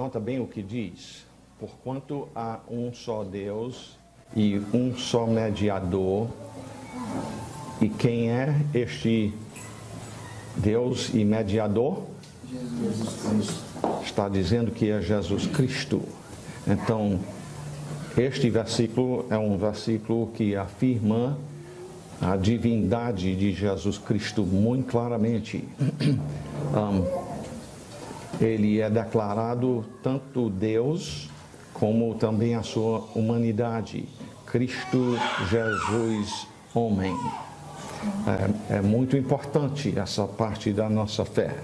Nota bem o que diz: porquanto há um só Deus e um só mediador. E quem é este Deus e mediador? Jesus Cristo. Está dizendo que é Jesus Cristo. Então, este versículo é um versículo que afirma a divindade de Jesus Cristo muito claramente. Ele é declarado tanto Deus como também a sua humanidade. Cristo Jesus, homem. É muito importante essa parte da nossa fé.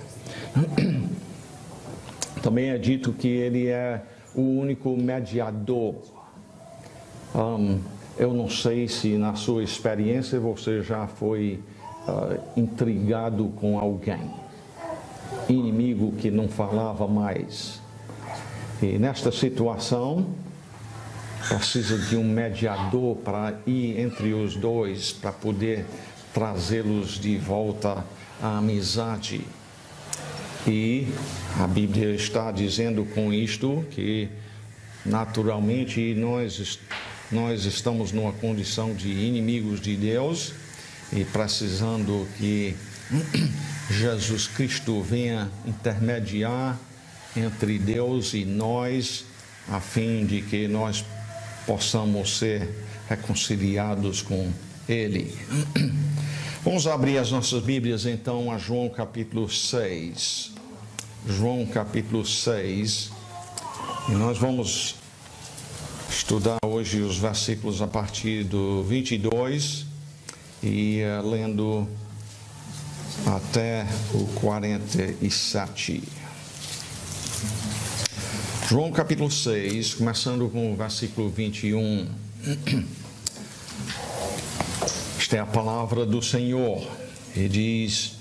Também é dito que ele é o único mediador. Eu não sei se na sua experiência você já foi intrigado com alguém, inimigo que não falava mais. E nesta situação, precisa de um mediador para ir entre os dois, para poder trazê-los de volta à amizade. E a Bíblia está dizendo com isto que, naturalmente, nós estamos numa condição de inimigos de Deus e precisando que Jesus Cristo venha intermediar entre Deus e nós, a fim de que nós possamos ser reconciliados com Ele. Vamos abrir as nossas Bíblias então a João capítulo 6. João capítulo 6. E nós vamos estudar hoje os versículos a partir do 22 e lendo até o 47. João capítulo 6, começando com o versículo 21. Esta é a palavra do Senhor. E diz: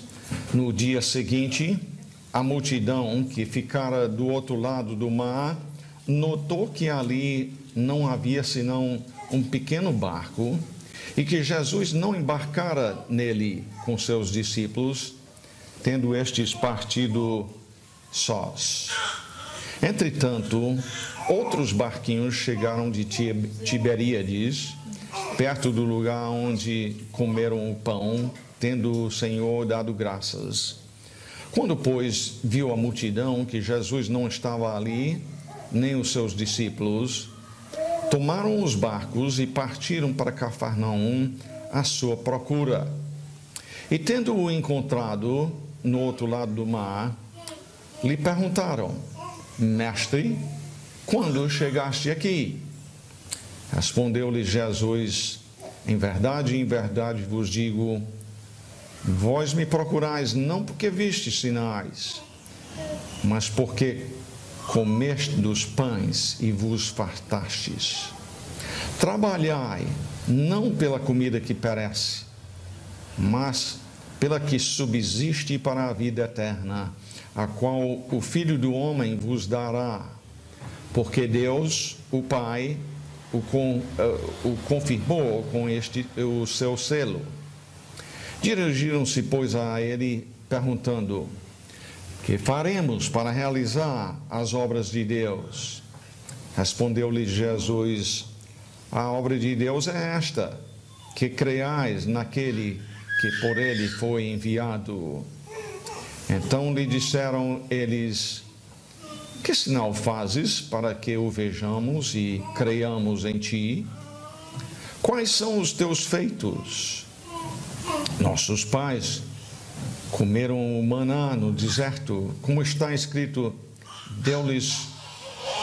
no dia seguinte, a multidão que ficara do outro lado do mar notou que ali não havia senão um pequeno barco e que Jesus não embarcara nele com seus discípulos, tendo estes partido sós. Entretanto, outros barquinhos chegaram de Tiberíades, perto do lugar onde comeram o pão, tendo o Senhor dado graças. Quando, pois, viu a multidão que Jesus não estava ali, nem os seus discípulos, tomaram os barcos e partiram para Cafarnaum à sua procura. E tendo-o encontrado no outro lado do mar, lhe perguntaram: Mestre, quando chegaste aqui? Respondeu-lhe Jesus: em verdade vos digo, vós me procurais não porque vistes sinais, mas porque comeste dos pães e vos fartastes. Trabalhai não pela comida que perece, mas pela que subsiste para a vida eterna, a qual o Filho do Homem vos dará, porque Deus, o Pai, o confirmou com o seu selo. Dirigiram-se, pois, a ele, perguntando: que faremos para realizar as obras de Deus? Respondeu-lhe Jesus: a obra de Deus é esta, que creiais naquele que por ele foi enviado. Então lhe disseram eles: que sinal fazes para que o vejamos e creiamos em ti? Quais são os teus feitos? Nossos pais comeram o maná no deserto, como está escrito: deu-lhes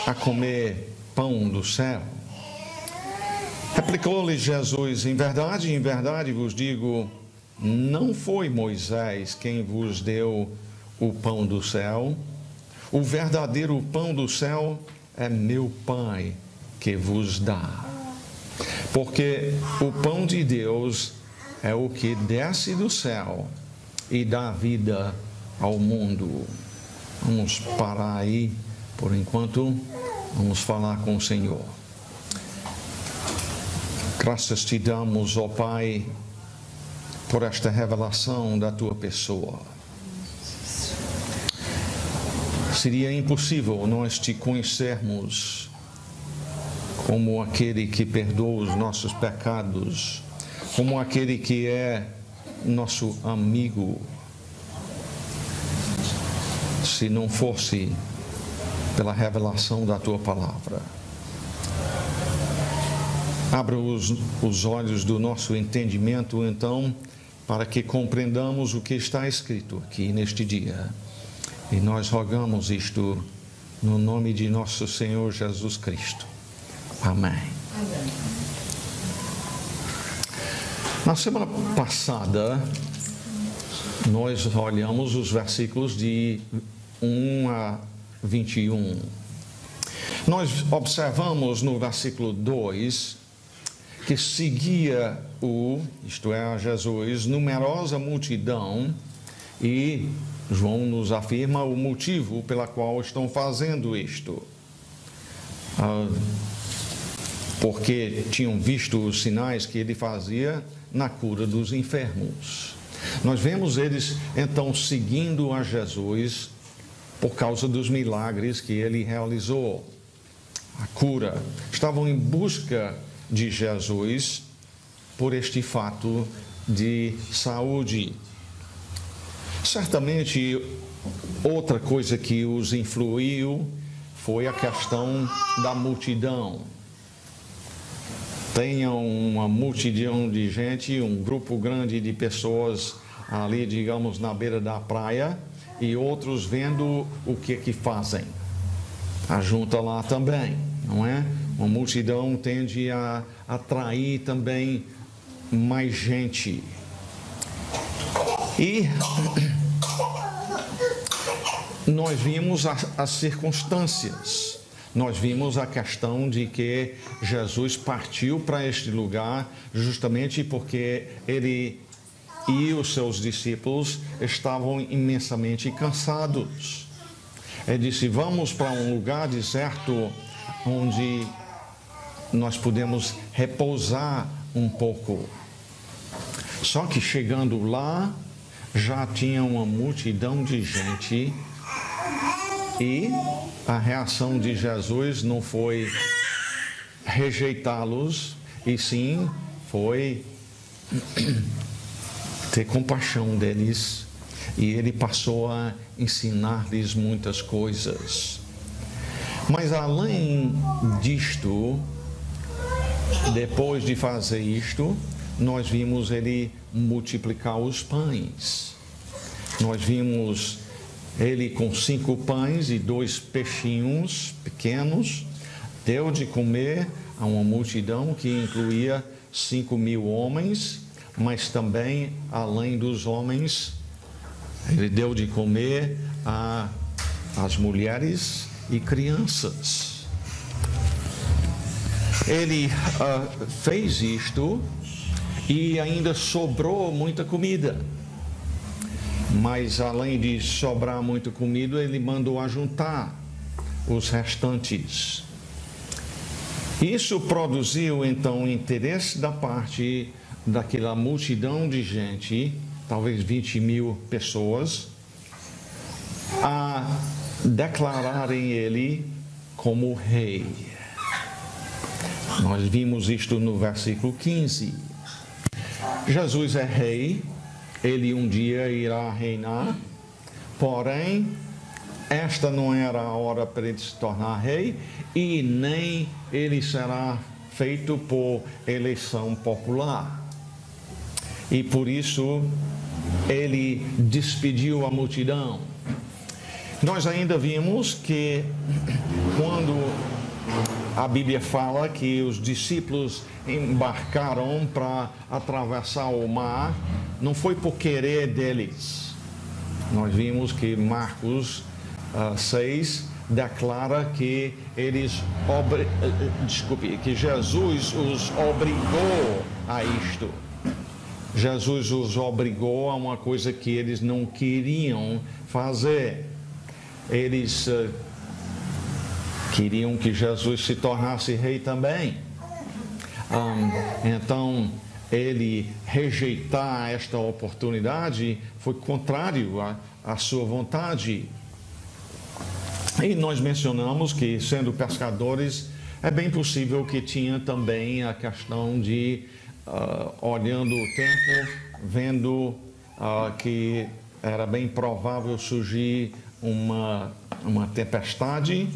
a comer pão do céu. Replicou-lhe Jesus: em verdade vos digo, não foi Moisés quem vos deu o pão do céu. O verdadeiro pão do céu é meu Pai que vos dá. Porque o pão de Deus é o que desce do céu e dá vida ao mundo. Vamos parar aí por enquanto. Vamos falar com o Senhor. Graças te damos, ó Pai, por esta revelação da tua pessoa. Seria impossível nós te conhecermos como aquele que perdoa os nossos pecados, como aquele que é nosso amigo, se não fosse pela revelação da tua palavra. Abra os olhos do nosso entendimento, então, para que compreendamos o que está escrito aqui neste dia. E nós rogamos isto no nome de nosso Senhor Jesus Cristo. Amém. Amém. Na semana passada, nós olhamos os versículos de 1 a 21. Nós observamos no versículo 2 que seguia isto é, a Jesus, numerosa multidão, e João nos afirma o motivo pela qual estão fazendo isto. Porque tinham visto os sinais que ele fazia na cura dos enfermos. Nós vemos eles, então, seguindo a Jesus por causa dos milagres que ele realizou. A cura. Estavam em busca de Jesus por este fato de saúde. Certamente, outra coisa que os influiu foi a questão da multidão. Tenham uma multidão de gente, um grupo grande de pessoas ali, digamos, na beira da praia, e outros vendo o que fazem. Ajunta lá também, não é? Uma multidão tende a atrair também mais gente. E nós vimos as circunstâncias. Nós vimos a questão de que Jesus partiu para este lugar justamente porque ele e os seus discípulos estavam imensamente cansados. Ele disse: vamos para um lugar deserto onde nós podemos repousar um pouco. Só que chegando lá, já tinha uma multidão de gente e a reação de Jesus não foi rejeitá-los, e sim foi ter compaixão deles, e ele passou a ensinar-lhes muitas coisas. Mas além disto, depois de fazer isto, nós vimos ele multiplicar os pães. Nós vimos ele com 5 pães e 2 peixinhos pequenos, deu de comer a uma multidão que incluía 5.000 homens, mas também, além dos homens, ele deu de comer às mulheres e crianças. Ele fez isto e ainda sobrou muita comida. Mas além de sobrar muita comida, ele mandou ajuntar os restantes. Isso produziu então interesse da parte daquela multidão de gente, talvez 20.000 pessoas, a declararem ele como rei. Nós vimos isto no versículo 15. Jesus é rei, ele um dia irá reinar, porém, esta não era a hora para ele se tornar rei, e nem ele será feito por eleição popular. E por isso, ele despediu a multidão. Nós ainda vimos que quando a Bíblia fala que os discípulos embarcaram para atravessar o mar, não foi por querer deles. Nós vimos que Marcos 6 declara que que Jesus os obrigou a isto. Jesus os obrigou a uma coisa que eles não queriam fazer. Eles queriam que Jesus se tornasse rei também. Então, ele rejeitar esta oportunidade foi contrário à sua vontade. E nós mencionamos que, sendo pescadores, é bem possível que tinha também a questão de, olhando o tempo, vendo que era bem provável surgir uma tempestade,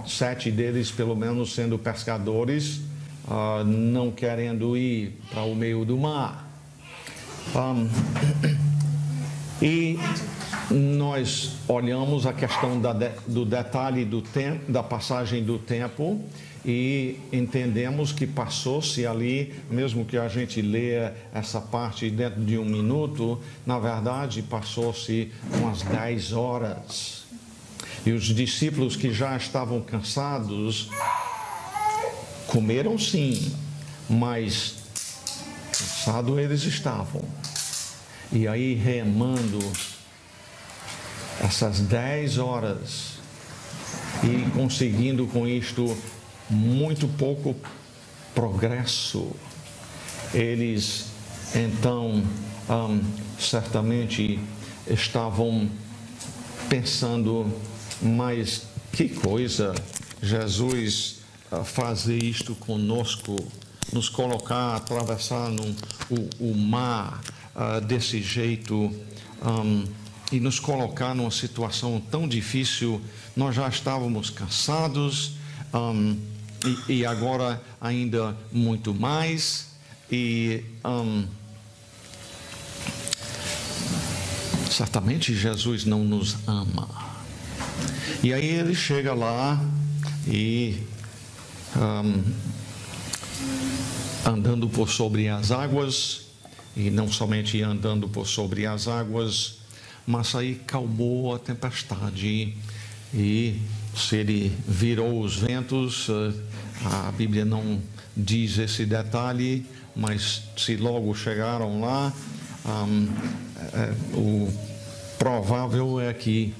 7 deles, pelo menos, sendo pescadores, não querendo ir para o meio do mar. E nós olhamos a questão do detalhe do tempo, da passagem do tempo, e entendemos que passou-se ali, mesmo que a gente leia essa parte dentro de 1 minuto, na verdade passou-se umas 10 horas. E os discípulos que já estavam cansados, comeram sim, mas cansados eles estavam. E aí remando essas 10 horas e conseguindo com isto muito pouco progresso, eles então certamente estavam pensando, mas que coisa Jesus fazer isto conosco, nos colocar, atravessar o mar desse jeito, e nos colocar numa situação tão difícil. Nós já estávamos cansados, e agora ainda muito mais, e certamente Jesus não nos ama. E aí ele chega lá e andando por sobre as águas, e não somente andando por sobre as águas, mas aí calmou a tempestade. E se ele virou os ventos, a Bíblia não diz esse detalhe, mas se logo chegaram lá, o provável é que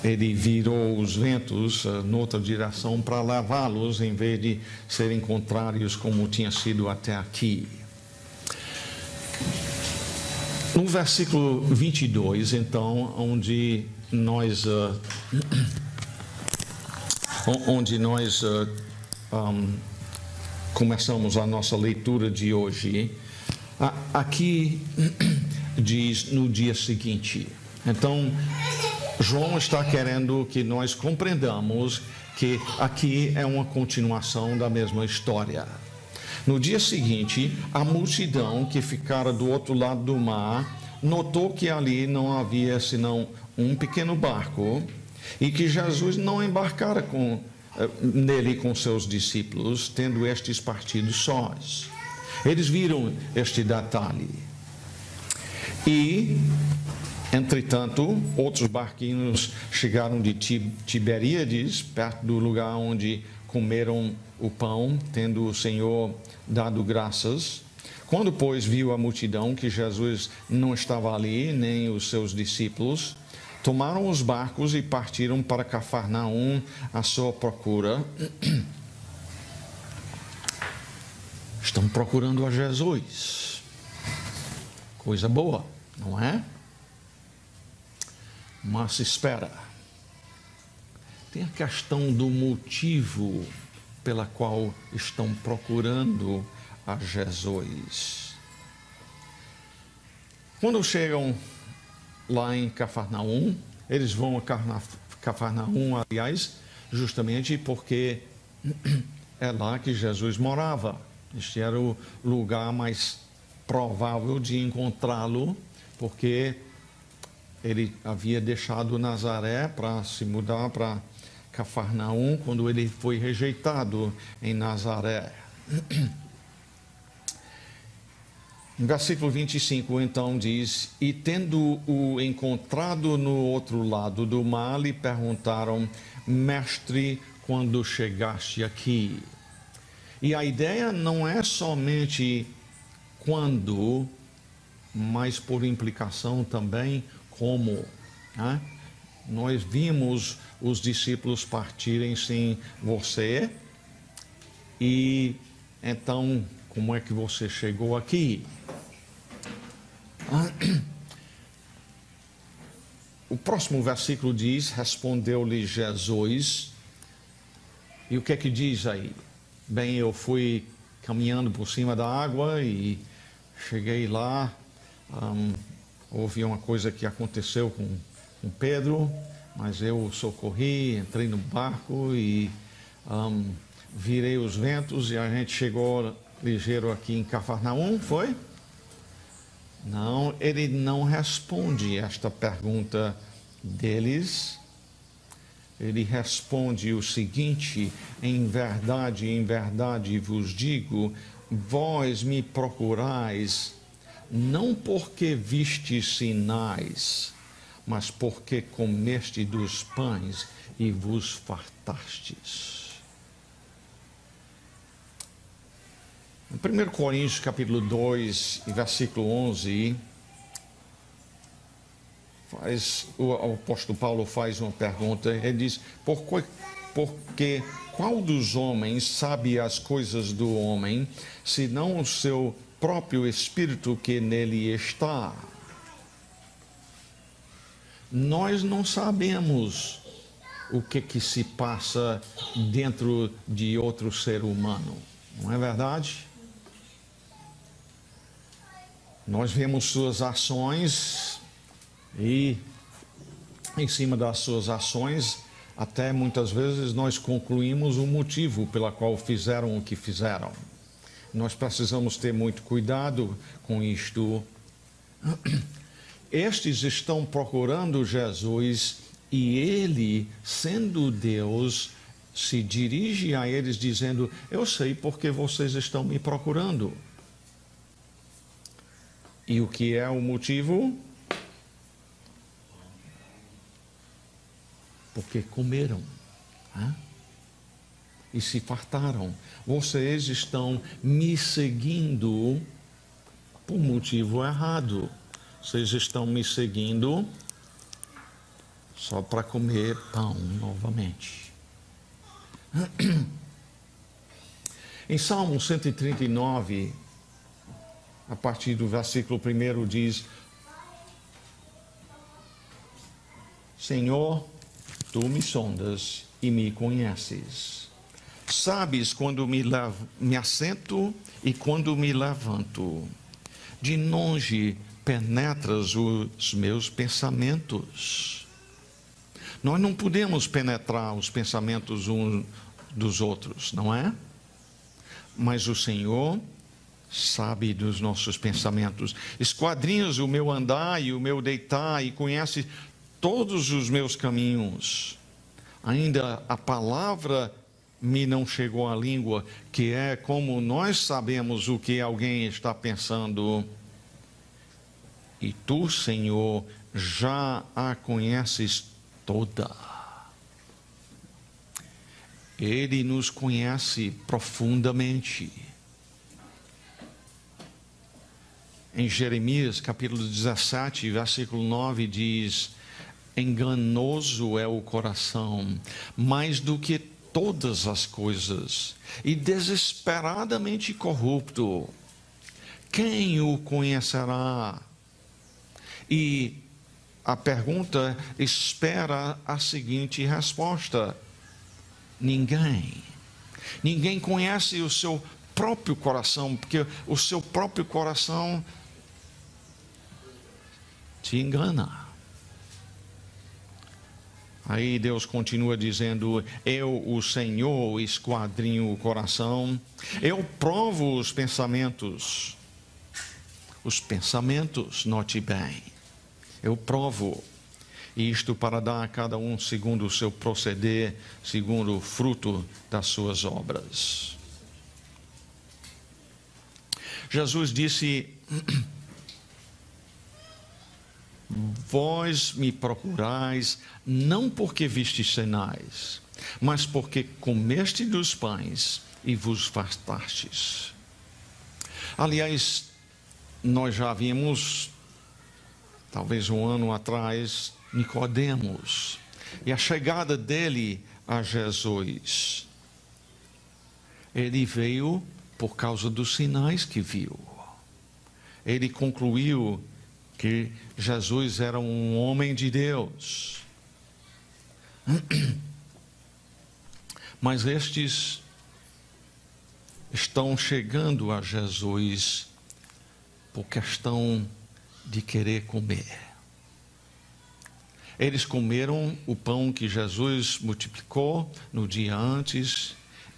ele virou os ventos noutra direção para levá-los, em vez de serem contrários como tinha sido até aqui. No versículo 22, então, onde nós começamos a nossa leitura de hoje, aqui diz no dia seguinte. Então, João está querendo que nós compreendamos que aqui é uma continuação da mesma história. No dia seguinte, a multidão que ficara do outro lado do mar notou que ali não havia senão um pequeno barco e que Jesus não embarcara nele com seus discípulos, tendo estes partido sós. Eles viram este detalhe. E, entretanto, outros barquinhos chegaram de Tiberíades, perto do lugar onde comeram o pão, tendo o Senhor dado graças. Quando, pois, viu a multidão que Jesus não estava ali, nem os seus discípulos, tomaram os barcos e partiram para Cafarnaum à sua procura. Estão procurando a Jesus. Coisa boa, não é? Mas espera. Tem a questão do motivo pela qual estão procurando a Jesus. Quando chegam lá em Cafarnaum, eles vão a Cafarnaum, aliás, justamente porque é lá que Jesus morava. Este era o lugar mais provável de encontrá-lo, porque ele havia deixado Nazaré para se mudar para Cafarnaum quando ele foi rejeitado em Nazaré. No versículo 25, então, diz: E tendo-o encontrado no outro lado do mar, lhe perguntaram: Mestre, quando chegaste aqui? E a ideia não é somente quando, mas por implicação também como, né? Nós vimos os discípulos partirem sem você, e então, como é que você chegou aqui? o próximo versículo diz: respondeu-lhe Jesus. E o que é que diz aí? Bem, eu fui caminhando por cima da água e cheguei lá. Houve uma coisa que aconteceu com Pedro, mas eu socorri, entrei no barco e virei os ventos e a gente chegou ligeiro aqui em Cafarnaum, foi? Não, ele não responde esta pergunta deles. Ele responde o seguinte: em verdade vos digo, vós me procurais, não porque vistes sinais, mas porque comeste dos pães e vos fartastes. Em 1 Coríntios capítulo 2, versículo 11, o apóstolo Paulo faz uma pergunta. Ele diz: porque qual dos homens sabe as coisas do homem, senão o seu próprio espírito que nele está? Nós não sabemos o que se passa dentro de outro ser humano, não é verdade? Nós vemos suas ações e, em cima das suas ações, até muitas vezes nós concluímos o motivo pela qual fizeram o que fizeram. Nós precisamos ter muito cuidado com isto. Estes estão procurando Jesus e ele, sendo Deus, se dirige a eles dizendo: eu sei porque vocês estão me procurando. E o que é o motivo? Porque comeram, né? E se fartaram. Vocês estão me seguindo por motivo errado. Vocês estão me seguindo só para comer pão novamente. Em Salmo 139, a partir do versículo 1 diz: Senhor, tu me sondas e me conheces. Sabes quando me assento e quando me levanto. De longe penetras os meus pensamentos. Nós não podemos penetrar os pensamentos uns dos outros, não é? Mas o Senhor sabe dos nossos pensamentos. Esquadrinhas o meu andar e o meu deitar e conhece todos os meus caminhos. Ainda a palavra me não chegou à língua, que é como nós sabemos o que alguém está pensando. E tu, Senhor, já a conheces toda. Ele nos conhece profundamente. Em Jeremias, capítulo 17, versículo 9, diz: enganoso é o coração, mais do que todas as coisas, e desesperadamente corrupto. Quem o conhecerá? E a pergunta espera a seguinte resposta: ninguém. Ninguém conhece o seu próprio coração, porque o seu próprio coração te engana. Aí Deus continua dizendo: eu, o Senhor, esquadrinho o coração, eu provo os pensamentos. Os pensamentos, note bem, eu provo. Isto para dar a cada um segundo o seu proceder, segundo o fruto das suas obras. Jesus disse: vós me procurais, não porque vistes sinais, mas porque comeste dos pães e vos fartastes. Aliás, nós já vimos, talvez um ano atrás, Nicodemos, e a chegada dele a Jesus. Ele veio por causa dos sinais que viu. Ele concluiu que Jesus era um homem de Deus. Mas estes estão chegando a Jesus por questão de querer comer. Eles comeram o pão que Jesus multiplicou no dia antes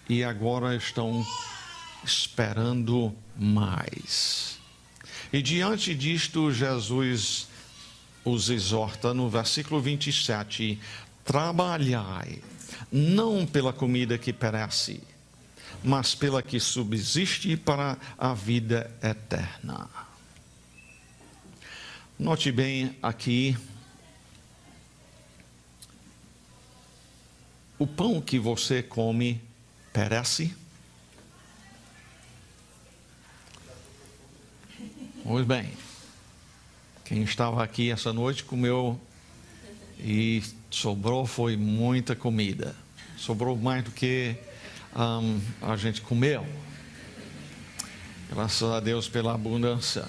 e agora estão esperando mais. E diante disto, Jesus os exorta no versículo 27, trabalhai, não pela comida que perece, mas pela que subsiste para a vida eterna. Note bem aqui, o pão que você come perece? Pois bem, quem estava aqui essa noite comeu e sobrou foi muita comida. Sobrou mais do que a gente comeu. Graças a Deus pela abundância.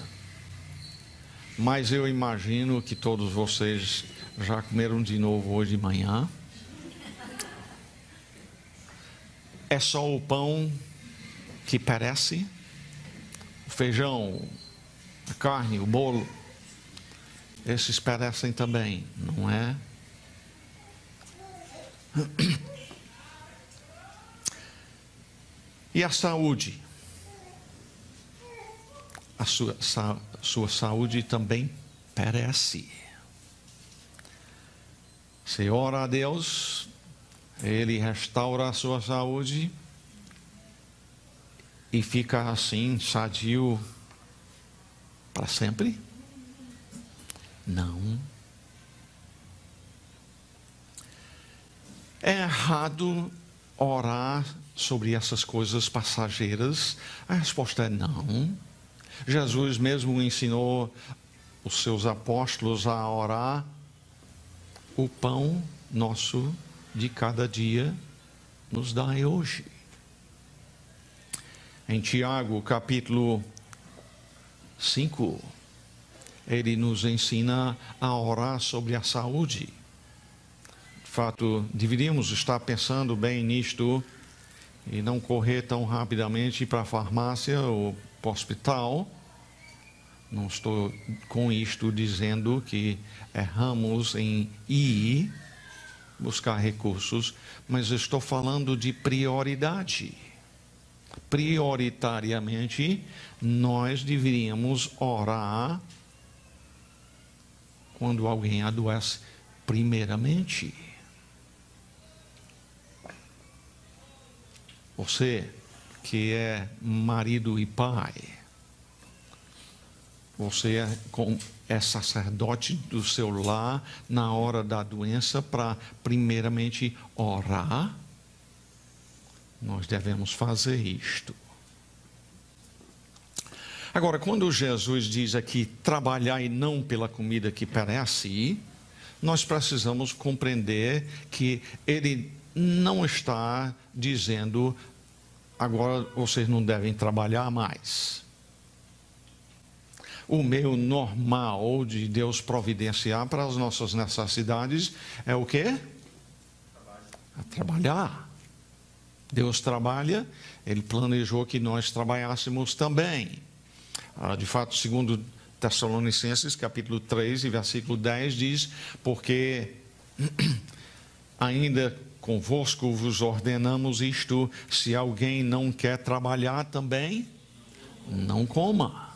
Mas eu imagino que todos vocês já comeram de novo hoje de manhã. É só o pão que perece? O feijão, a carne, o bolo, esses perecem também, não é? E a saúde? A sua saúde também perece. Você ora a Deus, Ele restaura a sua saúde e fica assim, sadio para sempre? Não. É errado orar sobre essas coisas passageiras? A resposta é não. Jesus mesmo ensinou os seus apóstolos a orar: o pão nosso de cada dia nos dai hoje. Em Tiago, capítulo 5, ele nos ensina a orar sobre a saúde. De fato, deveríamos estar pensando bem nisto e não correr tão rapidamente para a farmácia ou para o hospital. Não estou com isto dizendo que erramos em ir buscar recursos, mas estou falando de prioridade. Prioritariamente, nós deveríamos orar quando alguém adoece, primeiramente. Você que é marido e pai, você é sacerdote do seu lar na hora da doença para primeiramente orar. Nós devemos fazer isto. Agora, quando Jesus diz aqui, trabalhai não pela comida que perece, nós precisamos compreender que Ele não está dizendo, agora vocês não devem trabalhar mais. O meio normal de Deus providenciar para as nossas necessidades é o quê? Trabalhar. Deus trabalha, Ele planejou que nós trabalhássemos também. De fato, segundo Tessalonicenses, capítulo 3 e versículo 10, diz: porque ainda convosco vos ordenamos isto, se alguém não quer trabalhar também, não coma.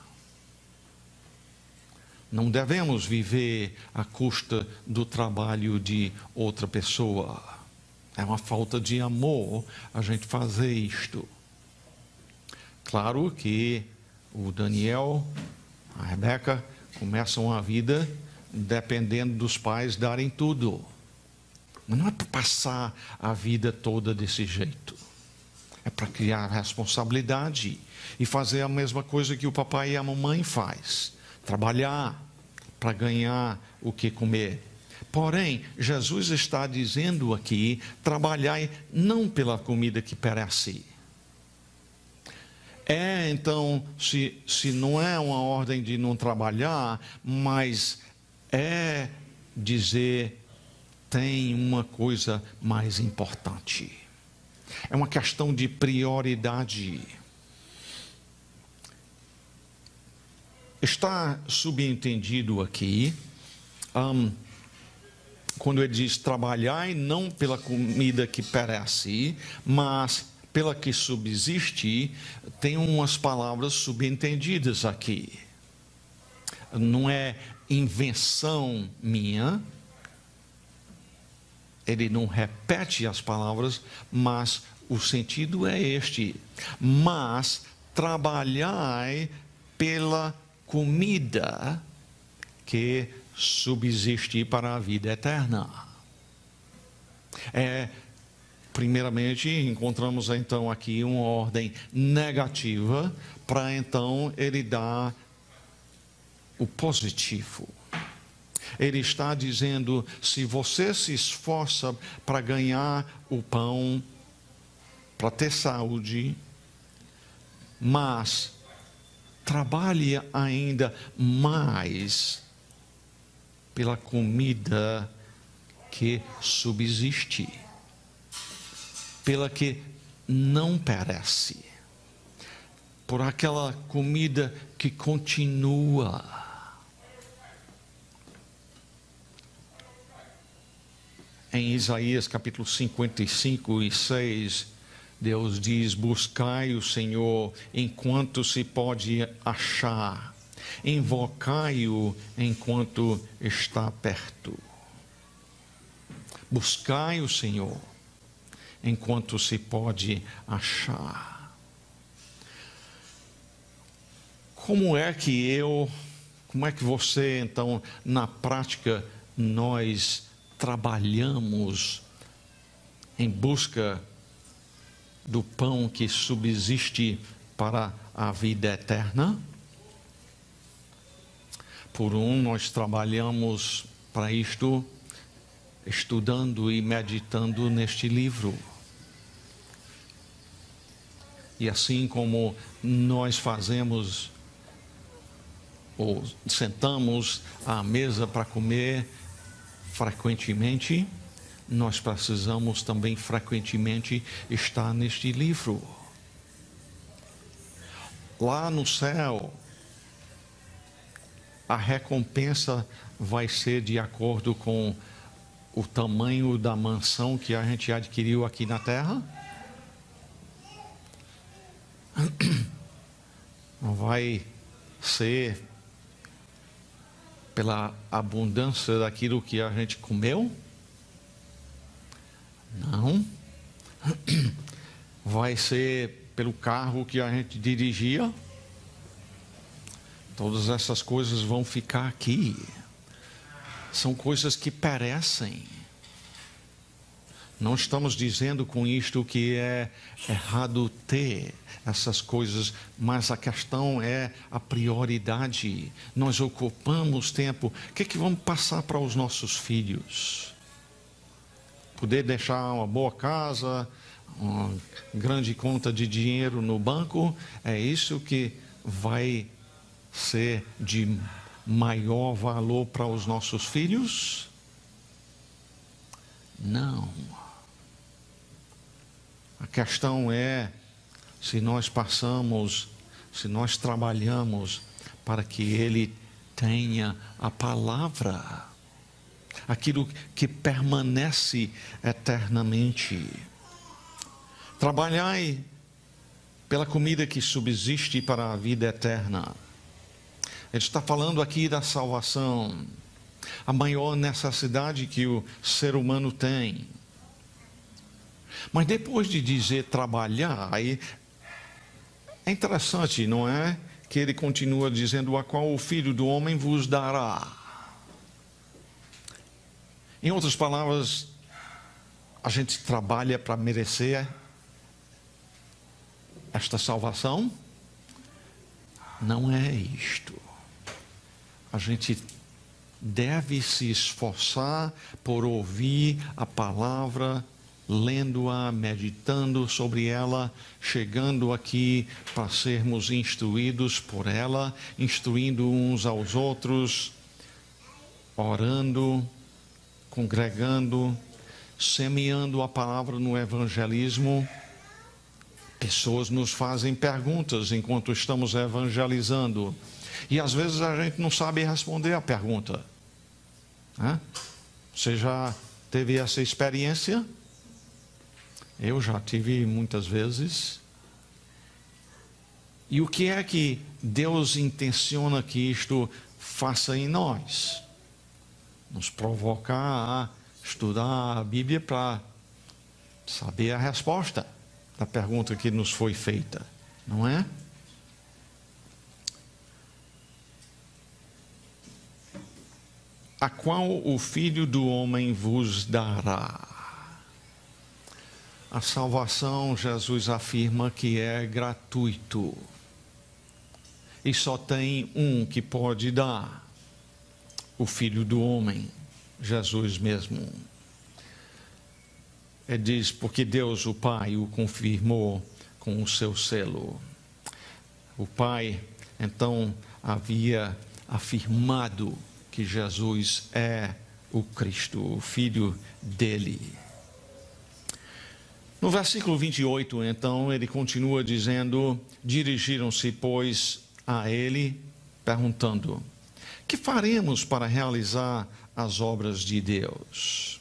Não devemos viver à custa do trabalho de outra pessoa. É uma falta de amor a gente fazer isto. Claro que o Daniel, a Rebeca, começam a vida dependendo dos pais darem tudo. Mas não é para passar a vida toda desse jeito. É para criar responsabilidade e fazer a mesma coisa que o papai e a mamãe faz. Trabalhar para ganhar o que comer. Porém, Jesus está dizendo aqui, trabalhai não pela comida que perece. Então, se não é uma ordem de não trabalhar, mas é dizer: tem uma coisa mais importante. É uma questão de prioridade. Está subentendido aqui, quando ele diz: trabalhai não pela comida que perece, mas pela que subsiste. Tem umas palavras subentendidas aqui. Não é invenção minha. Ele não repete as palavras, mas o sentido é este: mas trabalhai pela comida que subsiste para a vida eterna. Primeiramente, encontramos então aqui uma ordem negativa, para então ele dar o positivo. Ele está dizendo: se você se esforça para ganhar o pão, para ter saúde, mas trabalhe ainda mais pela comida que subsiste, pela que não perece, por aquela comida que continua. Em Isaías capítulo 55 e 6, Deus diz: buscai o Senhor enquanto se pode achar, invocai-o enquanto está perto. Buscai o Senhor enquanto se pode achar. Como é que você, então, na prática, nós trabalhamos em busca do pão que subsiste para a vida eterna? Por nós trabalhamos para isto estudando e meditando neste livro. E assim como nós fazemos, ou sentamos à mesa para comer frequentemente, nós precisamos também frequentemente estar neste livro. Lá no céu, a recompensa vai ser de acordo com o tamanho da mansão que a gente adquiriu aqui na terra? Não vai ser pela abundância daquilo que a gente comeu? Não. Vai ser pelo carro que a gente dirigia? Todas essas coisas vão ficar aqui. São coisas que perecem. Não estamos dizendo com isto que é errado ter essas coisas, mas a questão é a prioridade. Nós ocupamos tempo. O que é que vamos passar para os nossos filhos? Poder deixar uma boa casa, uma grande conta de dinheiro no banco, é isso que vai ser de maior valor para os nossos filhos? Não. A questão é se nós trabalhamos para que ele tenha a palavra, aquilo que permanece eternamente. Trabalhai pela comida que subsiste para a vida eterna. Ele está falando aqui da salvação, a maior necessidade que o ser humano tem. Mas depois de dizer trabalhar, aí é interessante, não é? Que ele continua dizendo: a qual o Filho do Homem vos dará. Em outras palavras, a gente trabalha para merecer esta salvação? Não é isto. A gente deve se esforçar por ouvir a palavra, lendo-a, meditando sobre ela, chegando aqui para sermos instruídos por ela, instruindo uns aos outros, orando, congregando, semeando a palavra no evangelismo. Pessoas nos fazem perguntas enquanto estamos evangelizando. E às vezes a gente não sabe responder a pergunta. Você já teve essa experiência? Eu já tive muitas vezes. E o que é que Deus intenciona que isto faça em nós? Nos provocar a estudar a Bíblia para saber a resposta da pergunta que nos foi feita, não é? A qual o Filho do Homem vos dará. A salvação, Jesus afirma que é gratuito. E só tem um que pode dar. O Filho do Homem, Jesus mesmo. Ele diz, porque Deus, o Pai, o confirmou com o seu selo. O Pai, então, havia afirmado que Jesus é o Cristo, o Filho dele. No versículo 28, então, ele continua dizendo, dirigiram-se, pois, a ele, perguntando, que faremos para realizar as obras de Deus?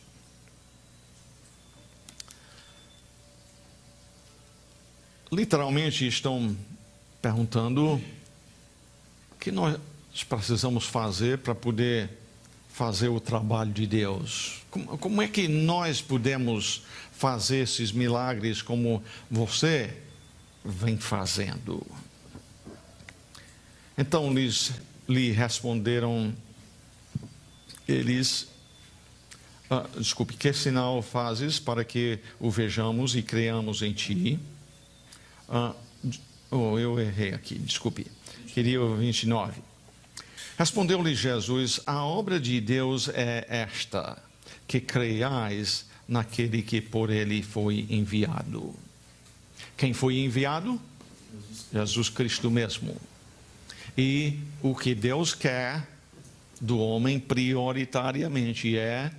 Literalmente estão perguntando o que nós precisamos fazer para poder fazer o trabalho de Deus. Como é que nós podemos fazer esses milagres como você vem fazendo? Então lhe responderam eles, que sinal fazes para que o vejamos e creamos em ti? Eu errei aqui, desculpe. Queria o 29. Respondeu-lhe Jesus, a obra de Deus é esta, que creiais naquele que por ele foi enviado. Quem foi enviado? Jesus Cristo mesmo. E o que Deus quer do homem prioritariamente é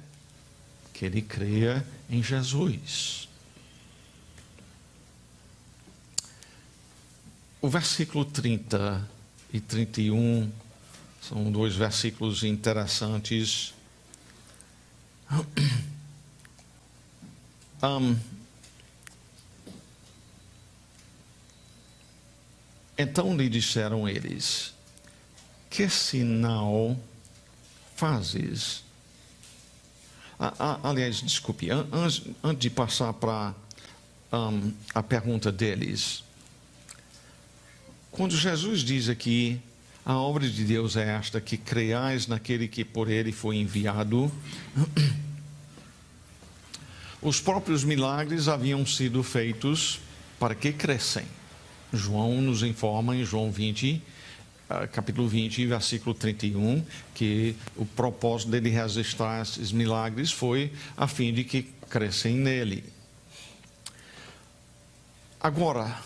que ele creia em Jesus. O versículo 30 e 31 são dois versículos interessantes. Então lhe disseram eles, que sinal fazes? Aliás, desculpe, antes de passar para a pergunta deles, quando Jesus diz aqui, a obra de Deus é esta, que creiais naquele que por ele foi enviado, os próprios milagres haviam sido feitos para que crescem. João nos informa em João 20, capítulo 20, versículo 31, que o propósito dele registrar esses milagres foi a fim de que crescem nele. Agora,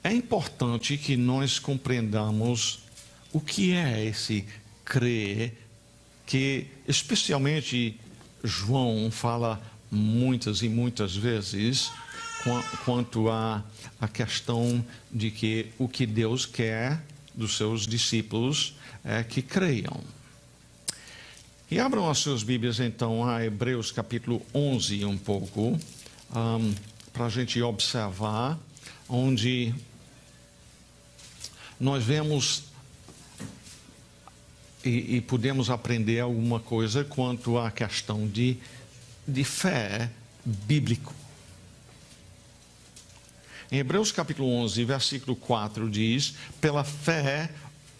é importante que nós compreendamos o que é esse crer, que especialmente João fala muitas e muitas vezes quanto à questão de que o que Deus quer dos seus discípulos é que creiam. E abram as suas Bíblias então a Hebreus capítulo 11 um pouco, para a gente observar, onde nós vemos e podemos aprender alguma coisa quanto à questão de fé bíblico. Em Hebreus capítulo 11, versículo 4 diz, pela fé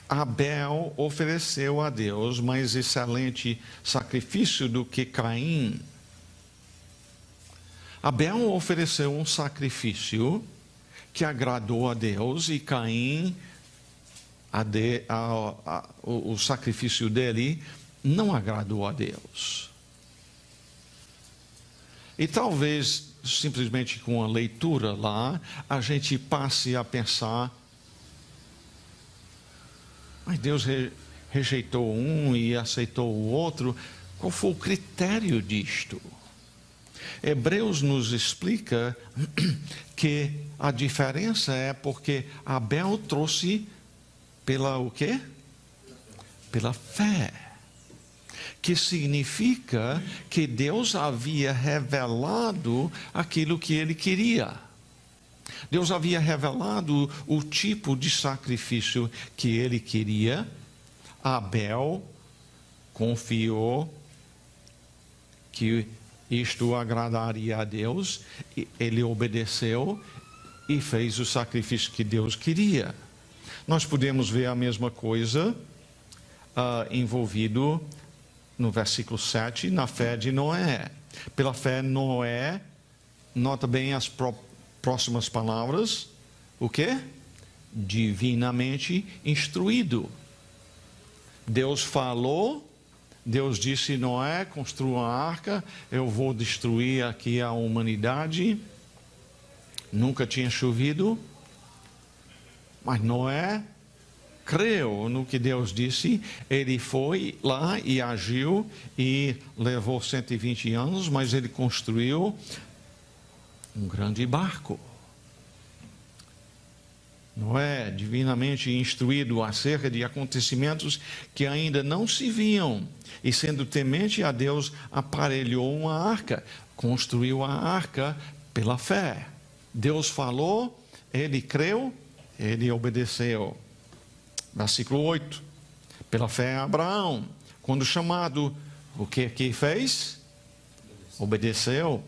Abel ofereceu a Deus mais excelente sacrifício do que Caim. Abel ofereceu um sacrifício que agradou a Deus e Caim, o sacrifício dele não agradou a Deus. E talvez, simplesmente com a leitura lá, a gente passe a pensar, mas Deus rejeitou um e aceitou o outro? Qual foi o critério disto? Hebreus nos explica que a diferença é porque Abel trouxe pela o quê? Pela fé. Que significa que Deus havia revelado aquilo que ele queria. Deus havia revelado o tipo de sacrifício que ele queria. Abel confiou que isto agradaria a Deus, ele obedeceu e fez o sacrifício que Deus queria. Nós podemos ver a mesma coisa envolvido no versículo 7, na fé de Noé. Pela fé, Noé, nota bem as próximas palavras, o quê? Divinamente instruído. Deus falou, Deus disse: Noé, construa a arca, eu vou destruir aqui a humanidade. Nunca tinha chovido, mas Noé creu no que Deus disse. Ele foi lá e agiu e levou 120 anos, mas ele construiu um grande barco. Noé, divinamente instruído acerca de acontecimentos que ainda não se viam, e sendo temente a Deus, aparelhou uma arca, construiu a arca pela fé. Deus falou, ele creu, ele obedeceu. Versículo 8. Pela fé, Abraão, quando chamado, o que fez? Obedeceu.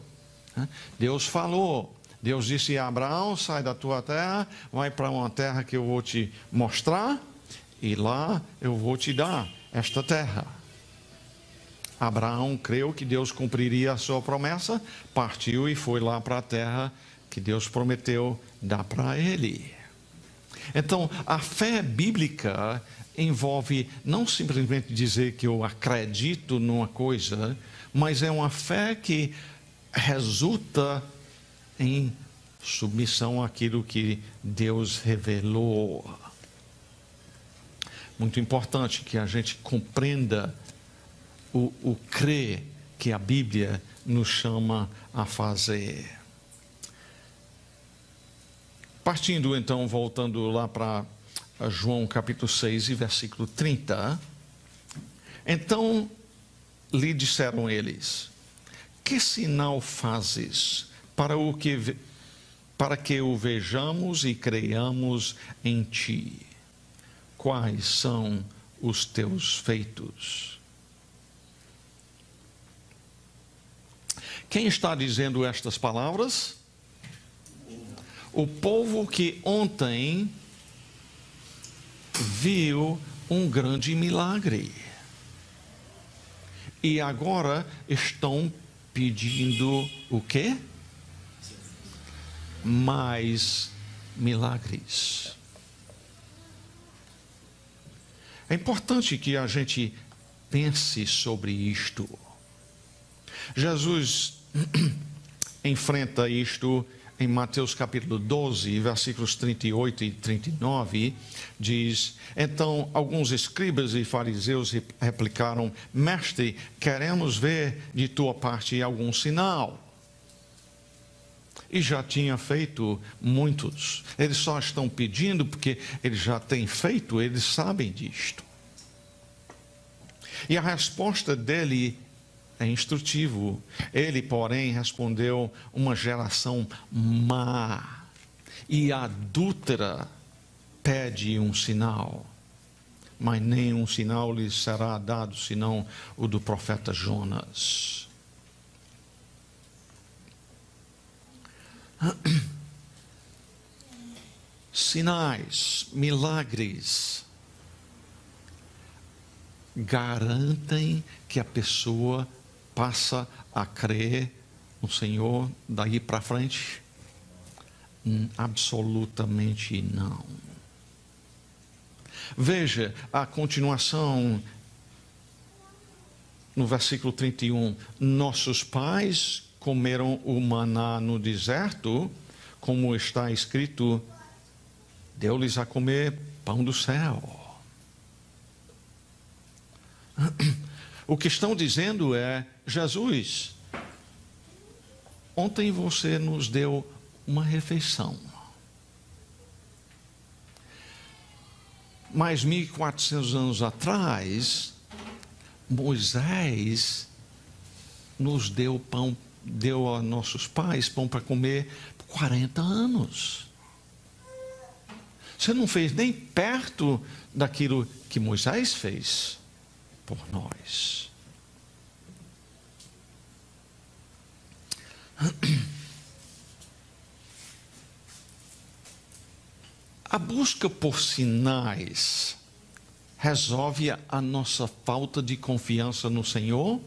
Deus falou. Deus disse a Abraão: sai da tua terra, vai para uma terra que eu vou te mostrar, e lá eu vou te dar esta terra. Abraão creu que Deus cumpriria a sua promessa, partiu e foi lá para a terra que Deus prometeu dar para ele. Então, a fé bíblica envolve não simplesmente dizer que eu acredito numa coisa, mas é uma fé que resulta em submissão àquilo que Deus revelou. Muito importante que a gente compreenda o crer que a Bíblia nos chama a fazer. Partindo então, voltando lá para João capítulo 6 e versículo 30. Então lhe disseram eles: que sinal fazes para que o vejamos e creiamos em ti? Quais são os teus feitos? Quem está dizendo estas palavras? O povo que ontem viu um grande milagre e agora estão pedindo o quê? Mais milagres. É importante que a gente pense sobre isto. Jesus enfrenta isto em Mateus capítulo 12, versículos 38 e 39, diz: então alguns escribas e fariseus replicaram: mestre, queremos ver de tua parte algum sinal. E já tinha feito muitos. Eles só estão pedindo porque eles já têm feito, eles sabem disto. E a resposta dele é instrutivo. Ele, porém, respondeu: uma geração má e adúltera pede um sinal, mas nenhum sinal lhes será dado senão o do profeta Jonas. Sinais, milagres garantem que a pessoa passa a crer no Senhor daí para frente? Absolutamente não. Veja a continuação no versículo 31. Nossos pais comeram o maná no deserto, como está escrito: deu-lhes a comer pão do céu. O que estão dizendo é: Jesus, ontem você nos deu uma refeição. Mas 1400 anos atrás, Moisés nos deu pão, deu a nossos pais pão para comer por 40 anos. Você não fez nem perto daquilo que Moisés fez por nós. A busca por sinais resolve a nossa falta de confiança no Senhor?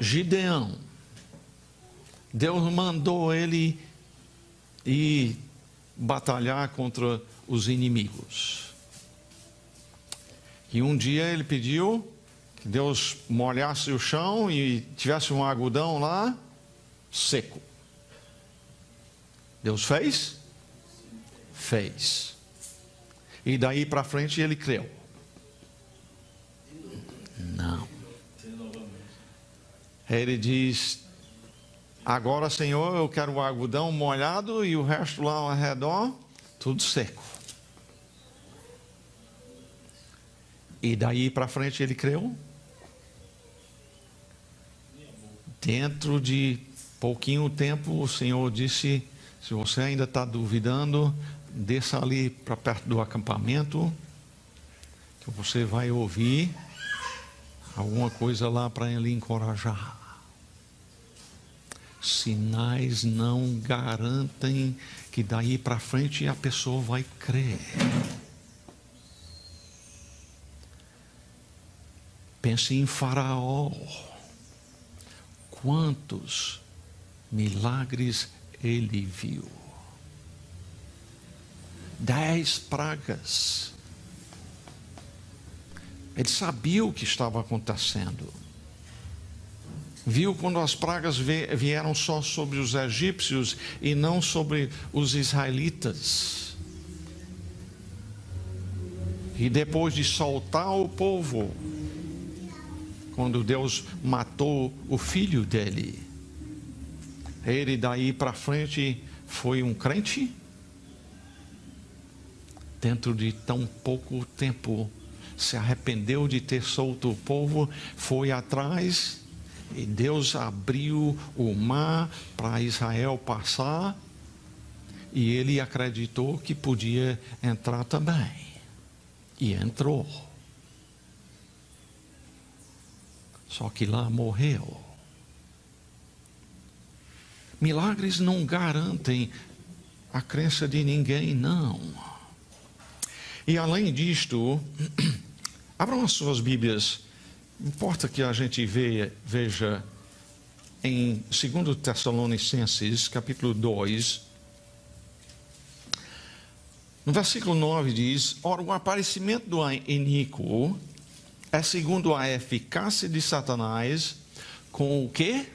Gideão, Deus mandou ele ir batalhar contra os inimigos. E um dia ele pediu que Deus molhasse o chão e tivesse um algodão lá seco. Deus fez? Fez. E daí para frente ele creu? Não. Ele diz: agora, Senhor, eu quero o algodão molhado e o resto lá ao redor, tudo seco. E daí para frente ele creu? Dentro de pouquinho tempo, o Senhor disse: se você ainda está duvidando, desça ali para perto do acampamento, que você vai ouvir alguma coisa lá para ele encorajar. Sinais não garantem que daí para frente a pessoa vai crer. Pense em Faraó. Quantos milagres ele viu? 10 pragas. Ele sabia o que estava acontecendo. Viu quando as pragas vieram só sobre os egípcios e não sobre os israelitas. E depois de soltar o povo, quando Deus matou o filho dele, ele daí para frente foi um crente? Dentro de tão pouco tempo, se arrependeu de ter solto o povo, foi atrás, e Deus abriu o mar para Israel passar, e ele acreditou que podia entrar também. E entrou. Só que lá morreu. Milagres não garantem a crença de ninguém, não. E além disto, abram as suas Bíblias, importa que a gente veja em 2 Tessalonicenses, capítulo 2, no versículo 9 diz: ora, o aparecimento do iníquo é segundo a eficácia de Satanás, com o quê?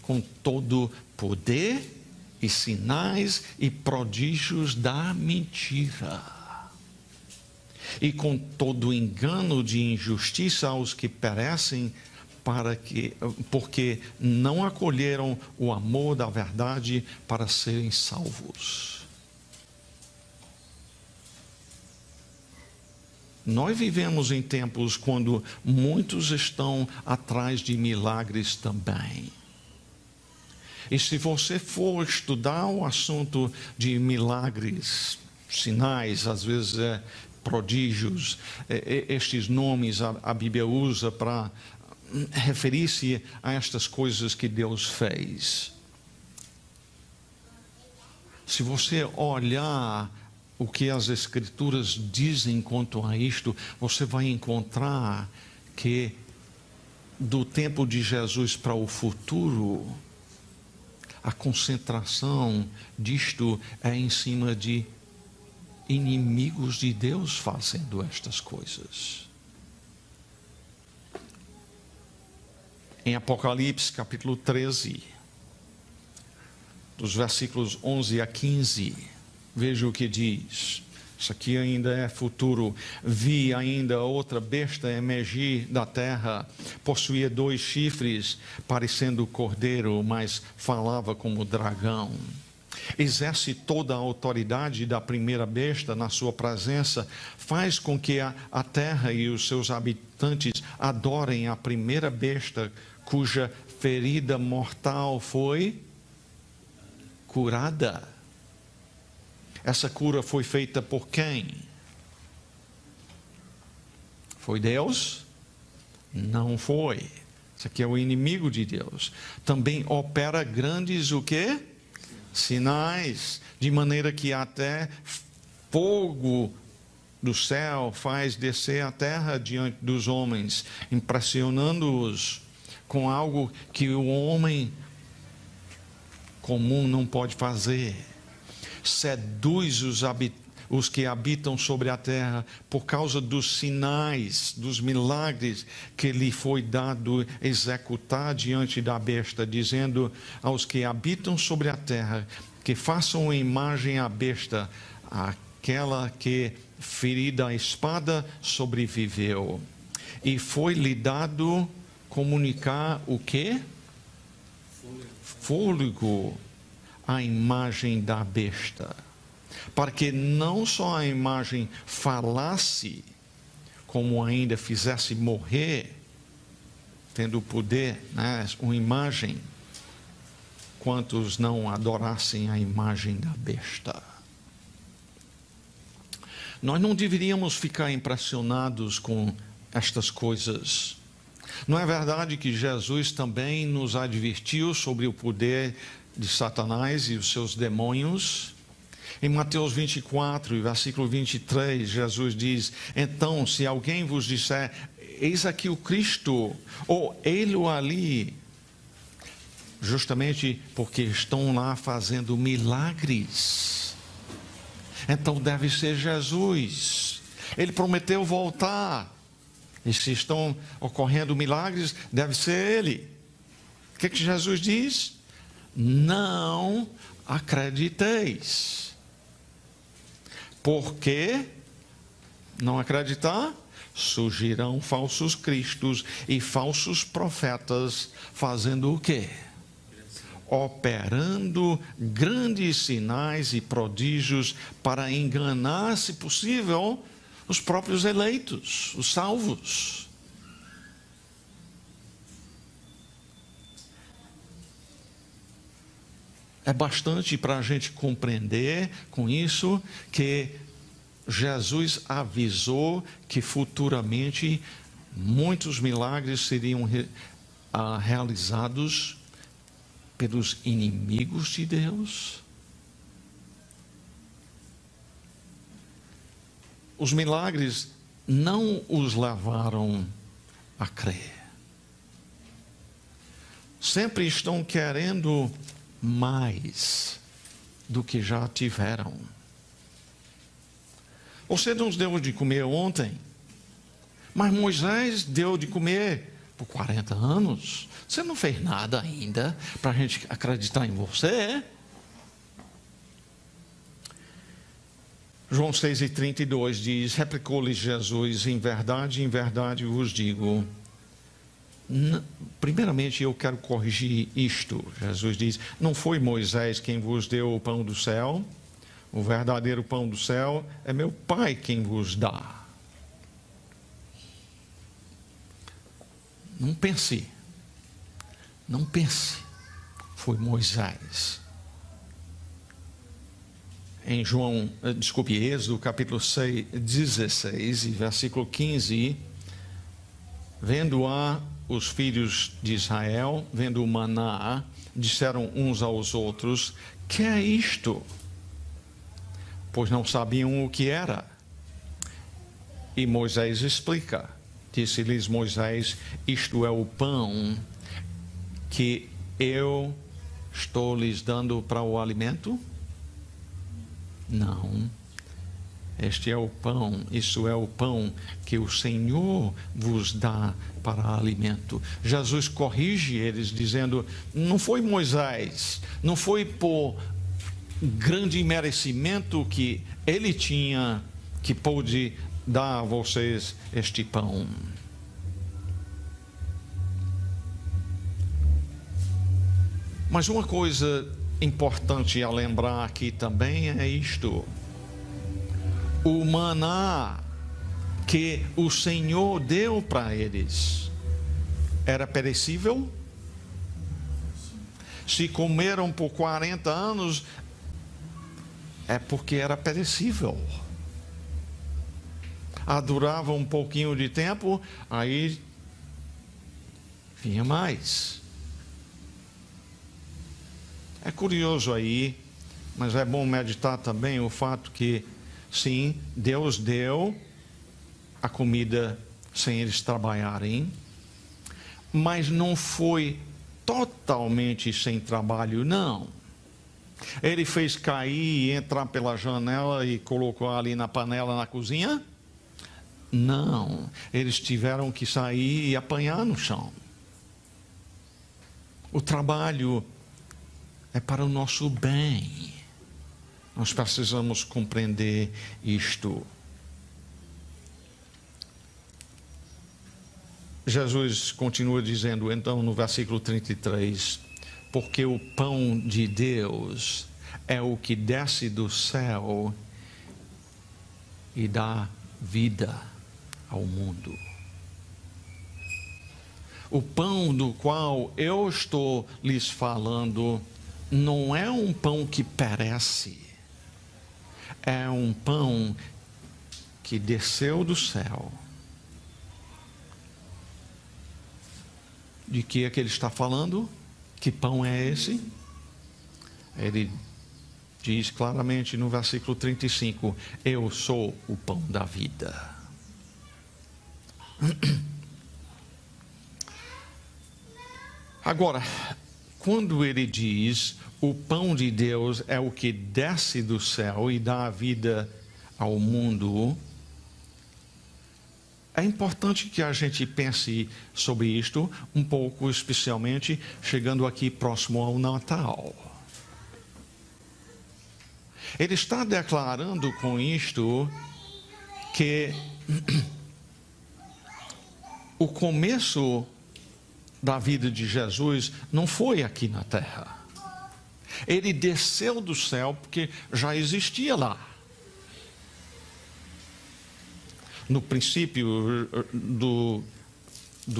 Com todo poder e sinais e prodígios da mentira. E com todo engano de injustiça aos que perecem, porque não acolheram o amor da verdade para serem salvos. Nós vivemos em tempos quando muitos estão atrás de milagres também. E se você for estudar o assunto de milagres, sinais, às vezes prodígios, estes nomes a Bíblia usa para referir-se a estas coisas que Deus fez. Se você olhar o que as Escrituras dizem quanto a isto, você vai encontrar que do tempo de Jesus para o futuro, a concentração disto é em cima de inimigos de Deus fazendo estas coisas. Em Apocalipse, capítulo 13, dos versículos 11 a 15, veja o que diz. Isso aqui ainda é futuro. Vi ainda outra besta emergir da terra. Possuía 2 chifres, parecendo cordeiro, mas falava como dragão. Exerce toda a autoridade da primeira besta na sua presença. Faz com que a terra e os seus habitantes adorem a primeira besta, cuja ferida mortal foi curada. Essa cura foi feita por quem? Foi Deus? Não foi. Isso aqui é o inimigo de Deus. Também opera grandes o quê? Sinais, de maneira que até fogo do céu faz descer a terra diante dos homens, impressionando-os com algo que o homem comum não pode fazer. Seduz os que habitam sobre a terra por causa dos sinais, dos milagres que lhe foi dado executar diante da besta, dizendo aos que habitam sobre a terra que façam uma imagem à besta, aquela que, ferida a espada, sobreviveu. E foi-lhe dado comunicar o quê? Fôlego à imagem da besta, para que não só a imagem falasse, como ainda fizesse morrer, tendo o poder, uma imagem, quantos não adorassem a imagem da besta. Nós não deveríamos ficar impressionados com estas coisas. Não é verdade que Jesus também nos advertiu sobre o poder de Satanás e os seus demônios? Em Mateus 24, versículo 23, Jesus diz: então, se alguém vos disser, eis aqui o Cristo, ou ele-o ali, justamente porque estão lá fazendo milagres, então deve ser Jesus. Ele prometeu voltar, e se estão ocorrendo milagres, deve ser ele. O que Jesus diz? Não acrediteis. Por que não acreditar? Surgirão falsos cristos e falsos profetas, fazendo o quê? Operando grandes sinais e prodígios para enganar, se possível, os próprios eleitos, os salvos. É bastante para a gente compreender com isso que Jesus avisou que futuramente muitos milagres seriam realizados pelos inimigos de Deus. Os milagres não os levaram a crer. Sempre estão querendo mais do que já tiveram. Você nos deu de comer ontem, mas Moisés deu de comer por 40 anos. Você não fez nada ainda para a gente acreditar em você. João 6,32 diz: replicou-lhe Jesus, em verdade vos digo. Primeiramente eu quero corrigir isto. Jesus diz: não foi Moisés quem vos deu o pão do céu, o verdadeiro pão do céu é meu Pai quem vos dá. Não pense, foi Moisés. Em Êxodo capítulo 16 e versículo 15, vendo os filhos de Israel, vendo o maná, disseram uns aos outros: que é isto? Pois não sabiam o que era. E Moisés explica. Disse-lhes Moisés: isto é o pão que eu estou lhes dando para o alimento? Não. Este é o pão, isso é o pão que o Senhor vos dá para alimento. Jesus corrige eles dizendo: não foi Moisés, não foi por grande merecimento que ele tinha que pôde dar a vocês este pão. Mas uma coisa importante a lembrar aqui também é isto: o maná que o Senhor deu para eles era perecível? Se comeram por 40 anos, é porque era perecível. Durava um pouquinho de tempo, aí vinha mais. É curioso aí, mas é bom meditar também o fato que, sim, Deus deu a comida sem eles trabalharem, mas não foi totalmente sem trabalho, não. Ele fez cair e entrar pela janela e colocou ali na panela na cozinha? Não. Eles tiveram que sair e apanhar no chão. O trabalho é para o nosso bem. Nós precisamos compreender isto. Jesus continua dizendo, então, no versículo 33, porque o pão de Deus é o que desce do céu e dá vida ao mundo. O pão do qual eu estou lhes falando não é um pão que perece, é um pão que desceu do céu. De que é que ele está falando? Que pão é esse? Ele diz claramente no versículo 35, eu sou o pão da vida. Agora, quando ele diz o pão de Deus é o que desce do céu e dá a vida ao mundo, é importante que a gente pense sobre isto um pouco, especialmente chegando aqui próximo ao Natal. Ele está declarando com isto que o começo da vida de Jesus não foi aqui na terra. Ele desceu do céu porque já existia lá. No princípio do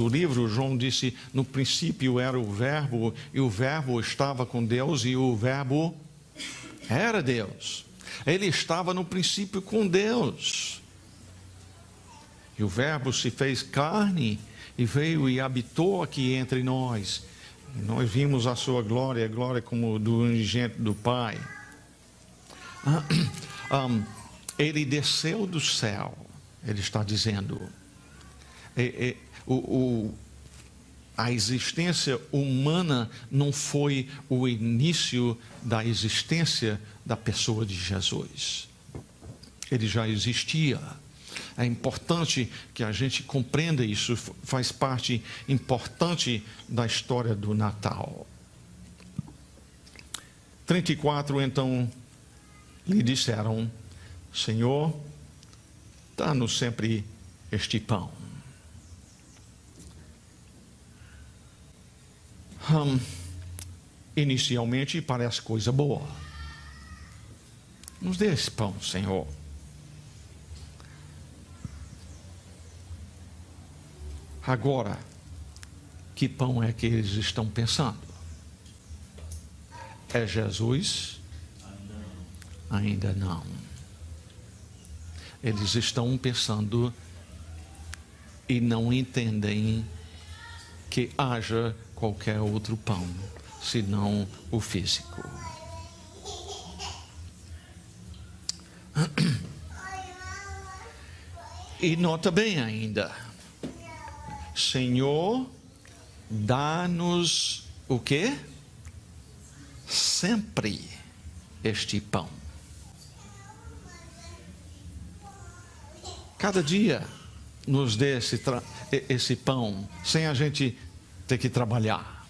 livro, João disse, no princípio era o Verbo, e o Verbo estava com Deus, e o Verbo era Deus. Ele estava no princípio com Deus. E o Verbo se fez carne, e veio e habitou aqui entre nós. E nós vimos a sua glória, a glória como do unigênito do Pai. Ele desceu do céu. Ele está dizendo, a existência humana não foi o início da existência da pessoa de Jesus. Ele já existia. É importante que a gente compreenda isso, faz parte importante da história do Natal. 34, então, lhe disseram, Senhor, dá-nos sempre este pão. Inicialmente parece coisa boa. Nos dê esse pão, Senhor. Agora, que pão é que eles estão pensando? É Jesus? Ainda não. Eles estão pensando e não entendem que haja qualquer outro pão, senão o físico. E nota bem ainda, Senhor, dá-nos o quê? Sempre este pão. Cada dia nos dê esse pão, sem a gente ter que trabalhar.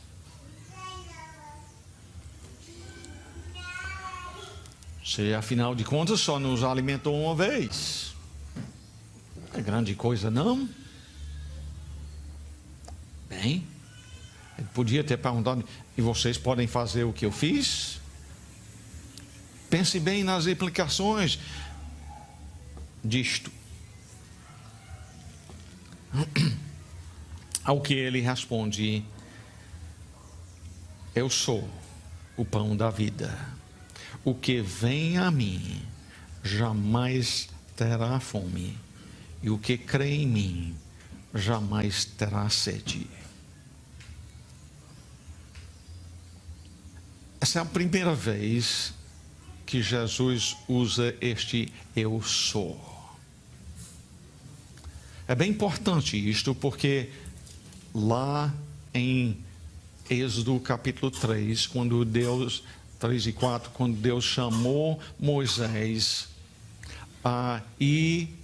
Se afinal de contas só nos alimentou uma vez. é grande coisa, não? Bem, ele podia ter perguntado: e vocês podem fazer o que eu fiz? Pense bem nas implicações disto. Ao que ele responde: eu sou o pão da vida. O que vem a mim jamais terá fome, e o que crê em mim jamais terá sede. Essa é a primeira vez que Jesus usa este eu sou. É bem importante isto, porque lá em Êxodo capítulo 3, quando Deus, 3 e 4, quando Deus chamou Moisés a ir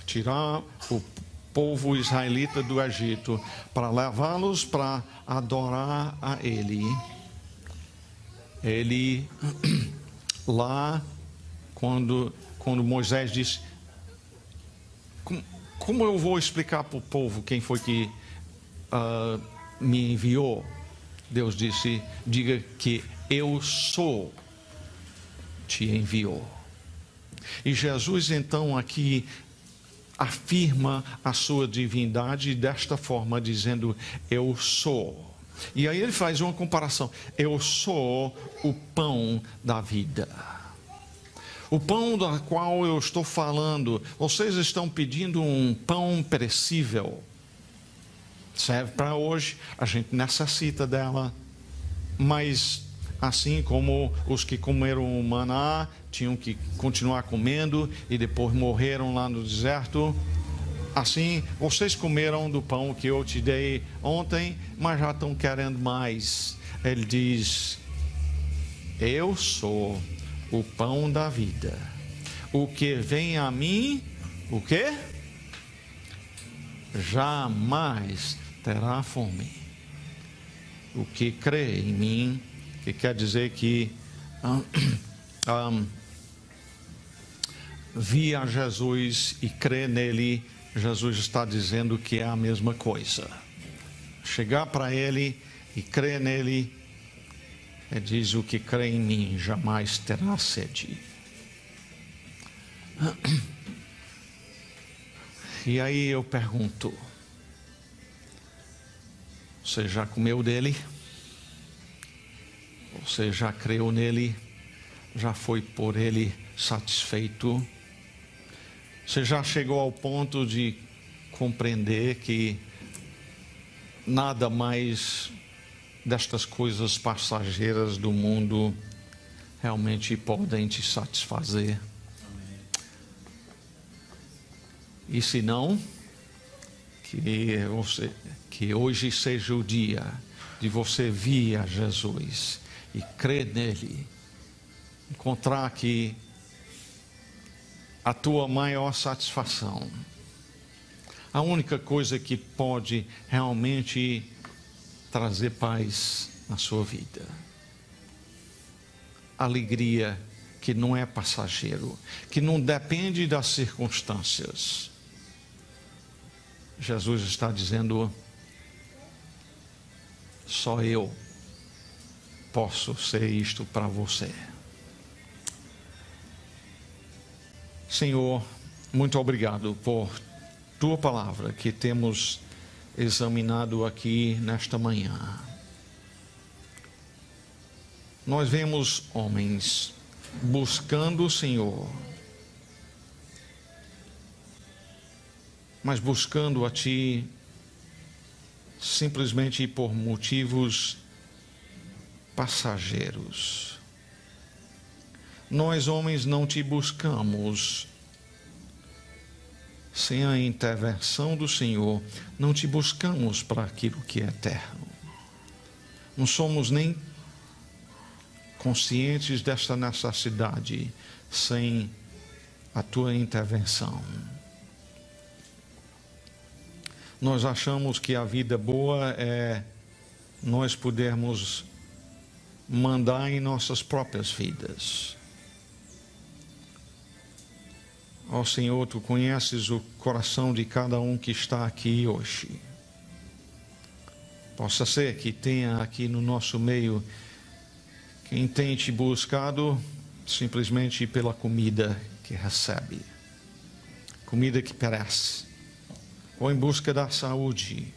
tirar o povo israelita do Egito, para levá-los para adorar a Ele, lá, quando Moisés disse: como eu vou explicar para o povo quem foi que me enviou? Deus disse: diga que eu sou te enviou. E Jesus então aqui afirma a sua divindade desta forma, dizendo: eu sou. E aí ele faz uma comparação: eu sou o pão da vida. O pão da qual eu estou falando, vocês estão pedindo um pão perecível. Serve para hoje, a gente necessita dela, mas assim como os que comeram o maná tinham que continuar comendo e depois morreram lá no deserto, assim vocês comeram do pão que eu te dei ontem, mas já estão querendo mais. Ele diz: eu sou o pão da vida. O que vem a mim, o quê? Jamais terá fome. O que crê em mim, que quer dizer que via Jesus e crê nele, Jesus está dizendo que é a mesma coisa. Chegar para ele e crer nele, ele diz: o que crê em mim jamais terá sede. E aí eu pergunto: você já comeu dele? Você já creu nele? Já foi por ele satisfeito? Você já chegou ao ponto de compreender que nada mais destas coisas passageiras do mundo realmente podem te satisfazer? E se não, que hoje seja o dia de você vir a Jesus e crer nele, encontrar que a tua maior satisfação, a única coisa que pode realmente trazer paz na sua vida, alegria que não é passageiro, que não depende das circunstâncias. Jesus está dizendo: só eu posso ser isto para você. Senhor, muito obrigado por tua palavra que temos examinado aqui nesta manhã. Nós vemos homens buscando o Senhor, mas buscando a Ti simplesmente por motivos passageiros. Nós, homens, não Te buscamos sem a intervenção do Senhor, não Te buscamos para aquilo que é eterno. Não somos nem conscientes desta necessidade sem a Tua intervenção. Nós achamos que a vida boa é nós podermos mandar em nossas próprias vidas. Ó Senhor, Tu conheces o coração de cada um que está aqui hoje. Possa ser que tenha aqui no nosso meio quem tem Te buscado simplesmente pela comida que recebe, comida que perece, ou em busca da saúde,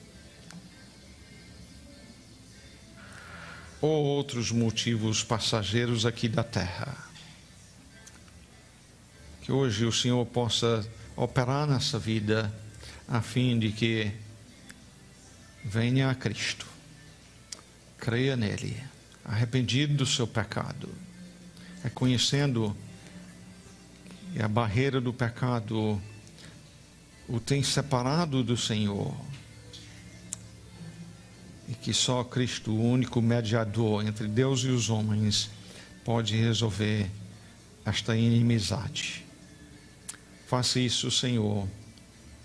ou outros motivos passageiros aqui da terra. Que hoje o Senhor possa operar nessa vida, a fim de que venha a Cristo, creia nele, arrependido do seu pecado, reconhecendo que a barreira do pecado o tem separado do Senhor, e que só Cristo, o único mediador entre Deus e os homens, pode resolver esta inimizade. Faça isso, Senhor,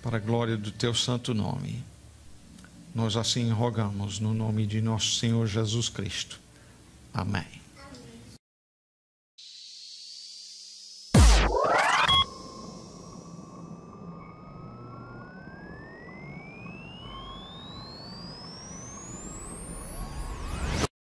para a glória do Teu santo nome. Nós assim rogamos no nome de nosso Senhor Jesus Cristo. Amém.